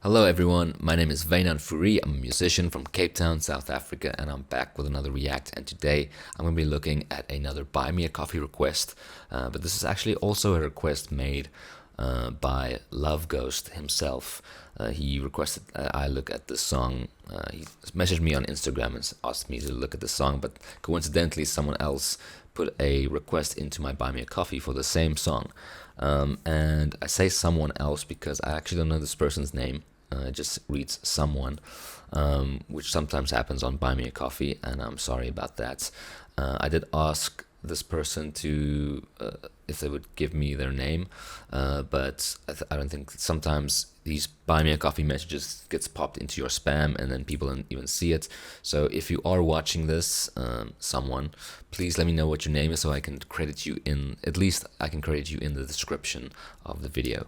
Hello everyone, my name is Vainan Furi, I'm a musician from Cape Town, South Africa, and I'm back with another React, and today I'm going to be looking at another Buy Me a Coffee request, but this is actually also a request made by Love Ghost himself. He requested I look at this song. He messaged me on Instagram and asked me to look at the song, but coincidentally someone else put a request into my Buy Me a Coffee for the same song. And I say someone else because I actually don't know this person's name. It just reads someone, which sometimes happens on Buy Me a Coffee, and I'm sorry about that. I did ask this person to if they would give me their name, but I don't think sometimes these Buy Me a Coffee messages gets popped into your spam and then people don't even see it. So if you are watching this, someone, please let me know what your name is so I can credit you in, at least I can credit you in the description of the video.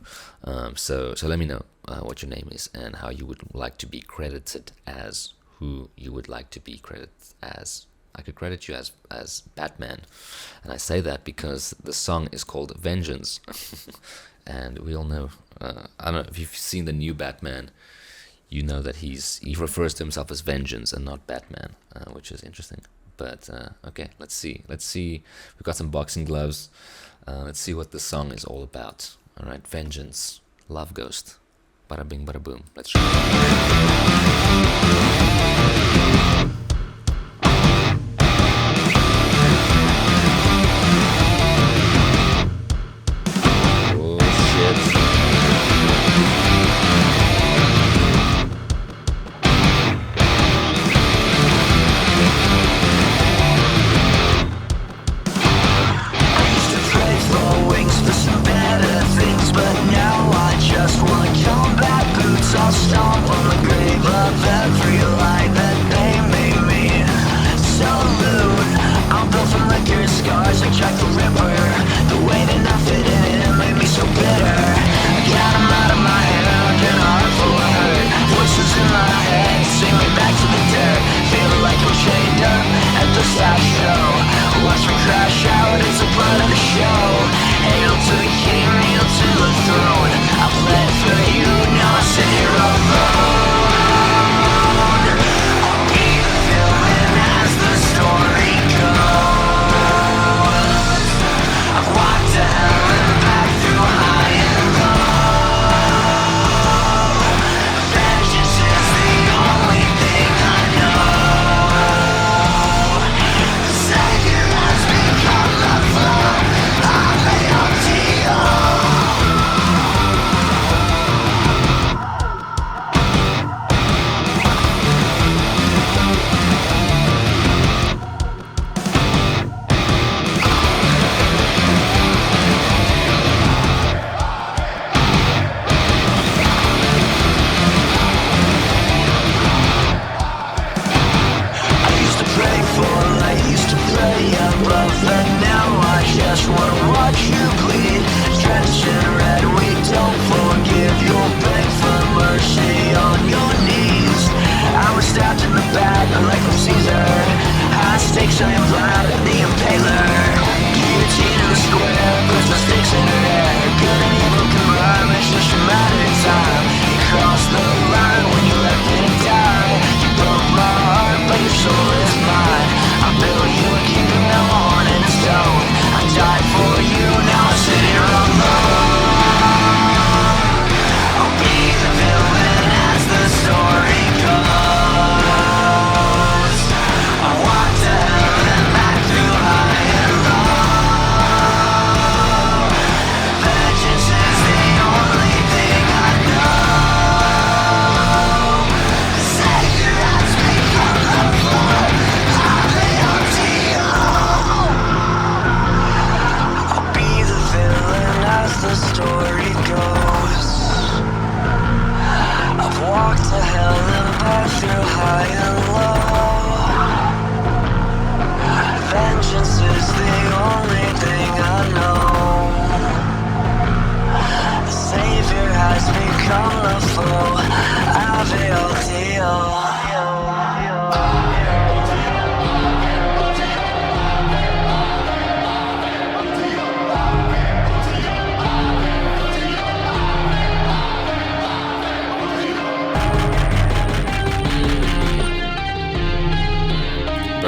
So let me know what your name is and how you would like to be credited as, who you would like to be credited as. I could credit you as Batman, and I say that because the song is called Vengeance, and we all know, I don't know if you've seen the new Batman, you know that he refers to himself as Vengeance and not Batman, which is interesting. But okay, let's see. We've got some boxing gloves. Let's see what the song is all about. All right, Vengeance, Love Ghost, bada bing, bada boom. Let's try.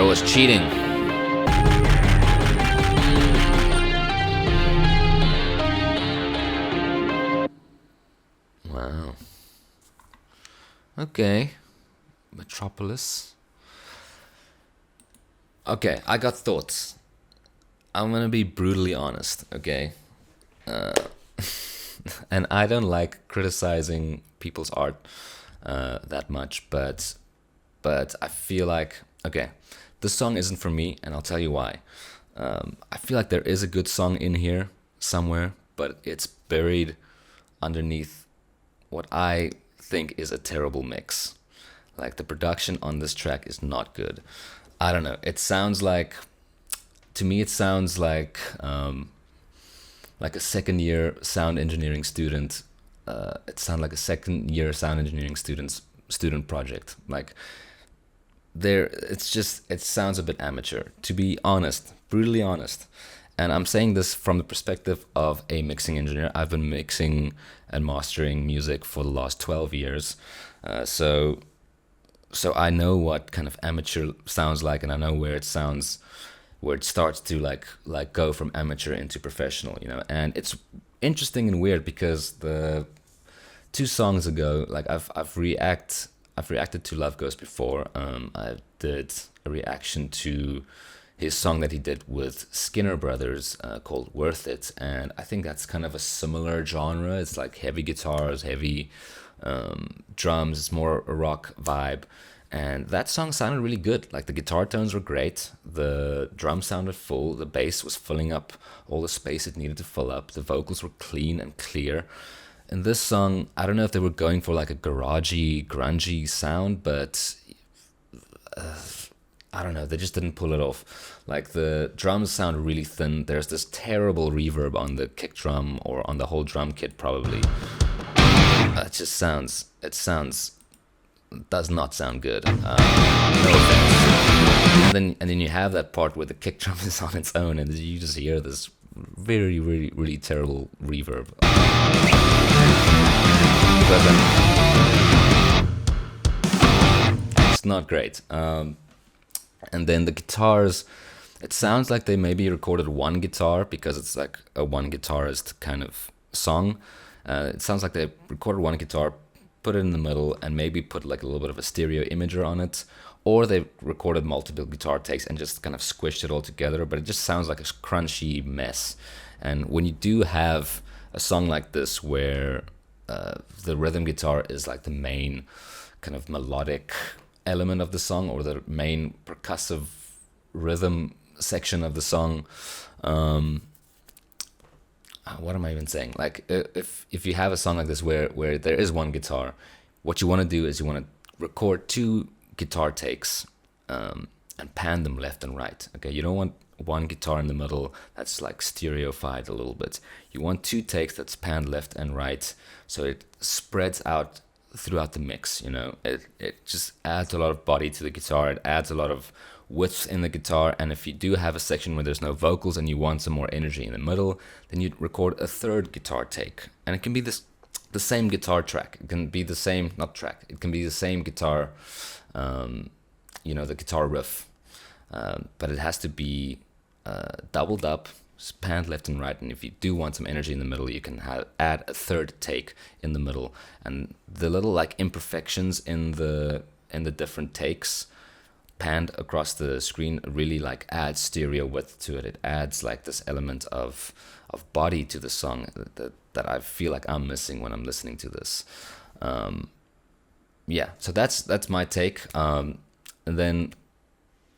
Bro was cheating. Wow. Okay. Metropolis. Okay, I got thoughts. I'm gonna be brutally honest, okay? Uh, and I don't like criticizing people's art that much, but I feel like, okay, this song isn't for me, and I'll tell you why. I feel like there is a good song in here somewhere, but it's buried underneath what I think is a terrible mix. Like the production on this track is not good. I don't know. It sounds like, to me, it sounds like a second year sound engineering student. It sounds like a second year sound engineering student project. Like there, it's just, it sounds a bit amateur. To be honest, brutally honest. And I'm saying this from the perspective of a mixing engineer. I've been mixing and mastering music for the last 12 years. So I know what kind of amateur sounds like, and I know where it sounds, where it starts to like go from amateur into professional, you know. And it's interesting and weird because the 2 songs ago, like I've reacted to Love Ghost before. I did a reaction to his song that he did with Skinner Brothers called Worth It, and I think that's kind of a similar genre. It's like heavy guitars, heavy drums. It's more a rock vibe, and that song sounded really good. Like the guitar tones were great, the drum sounded full, the bass was filling up all the space it needed to fill up, the vocals were clean and clear. In this song, I don't know if they were going for like a garagey, grungy sound, but I don't know, they just didn't pull it off. Like the drums sound really thin. There's this terrible reverb on the kick drum or on the whole drum kit probably. Does not sound good. No offense. And then you have that part where the kick drum is on its own, and you just hear this very, really, really terrible reverb. But it's not great. And then the guitars, it sounds like they maybe recorded one guitar because it's like a one guitarist kind of song. It sounds like they recorded one guitar, put it in the middle, and maybe put like a little bit of a stereo imager on it, or they recorded multiple guitar takes and just kind of squished it all together. But it just sounds like a crunchy mess. And when you do have a song like this where the rhythm guitar is like the main kind of melodic element of the song, or the main percussive rhythm section of the song, what am I even saying? Like if you have a song like this where there is one guitar, what you want to do is you want to record 2 guitar takes and pan them left and right. Okay, you don't want one guitar in the middle that's like stereofied a little bit. You want 2 takes that's panned left and right, so it spreads out throughout the mix. You know, it just adds a lot of body to the guitar. It adds a lot of width in the guitar. And if you do have a section where there's no vocals and you want some more energy in the middle, then you record a 3rd guitar take, and it can be the same guitar track. It can be the same, not track, it can be the same guitar, you know, the guitar riff, but it has to be doubled up, panned left and right. And if you do want some energy in the middle, you can add a 3rd take in the middle. And the little like imperfections in the different takes panned across the screen really like adds stereo width to it. It adds like this element of body to the song that I feel like I'm missing when I'm listening to this. Yeah, so that's my take. And then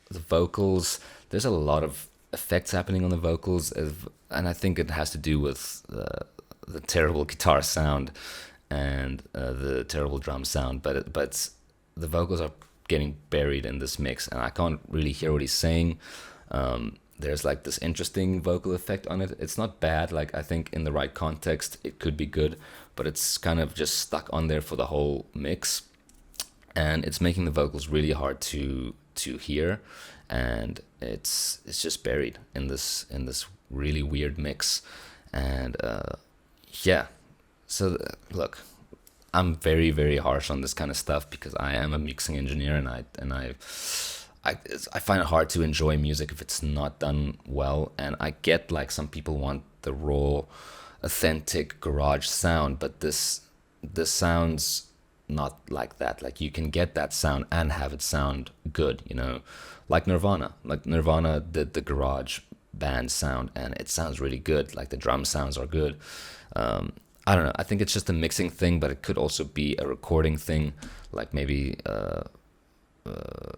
the vocals, there's a lot of effects happening on the vocals, and I think it has to do with the terrible guitar sound and the terrible drum sound, but the vocals are getting buried in this mix, and I can't really hear what he's saying. There's like this interesting vocal effect on it. It's not bad. Like I think in the right context it could be good, but it's kind of just stuck on there for the whole mix, and it's making the vocals really hard to hear, and it's just buried in this really weird mix. And yeah, so look, I'm very, very harsh on this kind of stuff because I am a mixing engineer, and I find it hard to enjoy music if it's not done well, and I get like some people want the raw, authentic garage sound, but this sounds not like that. Like you can get that sound and have it sound good, you know, like Nirvana. Like Nirvana did the garage band sound, and it sounds really good. Like the drum sounds are good. I don't know. I think it's just a mixing thing, but it could also be a recording thing. Like maybe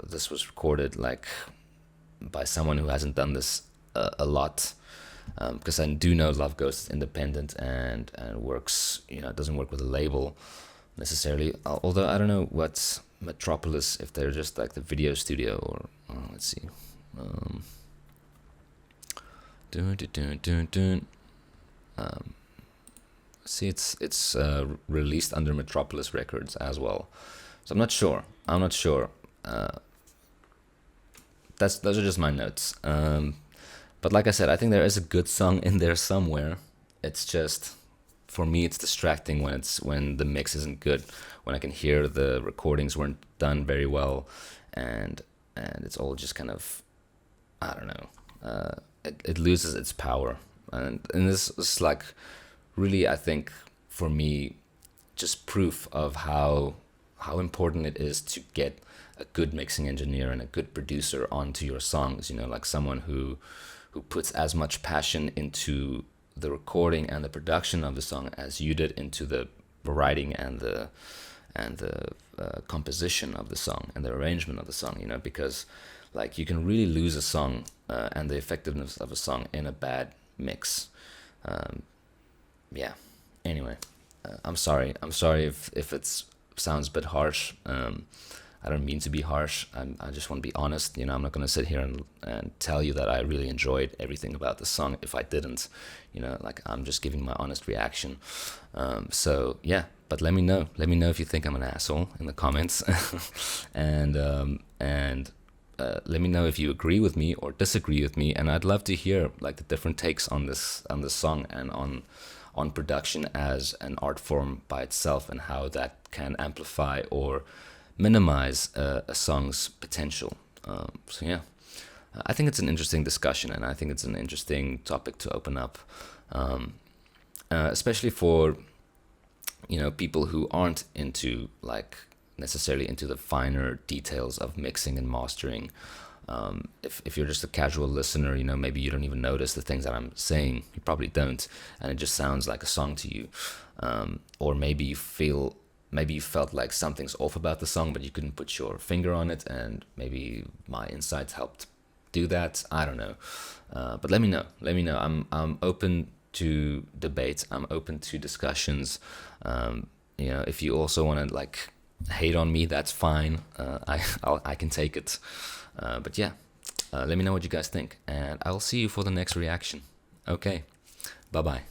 this was recorded like by someone who hasn't done this a lot, because I do know Love Ghost is independent and works, you know, it doesn't work with a label necessarily. Although I don't know what's Metropolis, if they're just like the video studio or let's see. Dun, dun, dun, dun, dun. See, it's released under Metropolis Records as well, so I'm not sure. Those are just my notes. But like I said, I think there is a good song in there somewhere. It's just, for me, it's distracting when the mix isn't good, when I can hear the recordings weren't done very well, and it's all just kind of, I don't know. It loses its power, and this is like really, I think, for me, just proof of how important it is to get a good mixing engineer and a good producer onto your songs. You know, like someone who puts as much passion into the recording and the production of the song as you did into the writing and the composition of the song and the arrangement of the song. You know, because like you can really lose a song and the effectiveness of a song in a bad mix. Yeah. Anyway, I'm sorry if it sounds a bit harsh. I don't mean to be harsh. I just want to be honest. You know, I'm not going to sit here and tell you that I really enjoyed everything about the song if I didn't. You know, like I'm just giving my honest reaction. So yeah, but let me know. Let me know if you think I'm an asshole in the comments, and let me know if you agree with me or disagree with me. And I'd love to hear like the different takes on this song and on production as an art form by itself, and how that can amplify or minimize a song's potential. So yeah, I think it's an interesting discussion, and I think it's an interesting topic to open up, especially for, you know, people who aren't into like necessarily into the finer details of mixing and mastering. If you're just a casual listener, you know, maybe you don't even notice the things that I'm saying. You probably don't, and it just sounds like a song to you. Or maybe you felt like something's off about the song, but you couldn't put your finger on it, and maybe my insights helped do that. I don't know. But let me know. I'm open to debate. I'm open to discussions. You know, if you also want to like hate on me, that's fine. I can take it. But yeah, let me know what you guys think, and I'll see you for the next reaction. Okay, bye bye.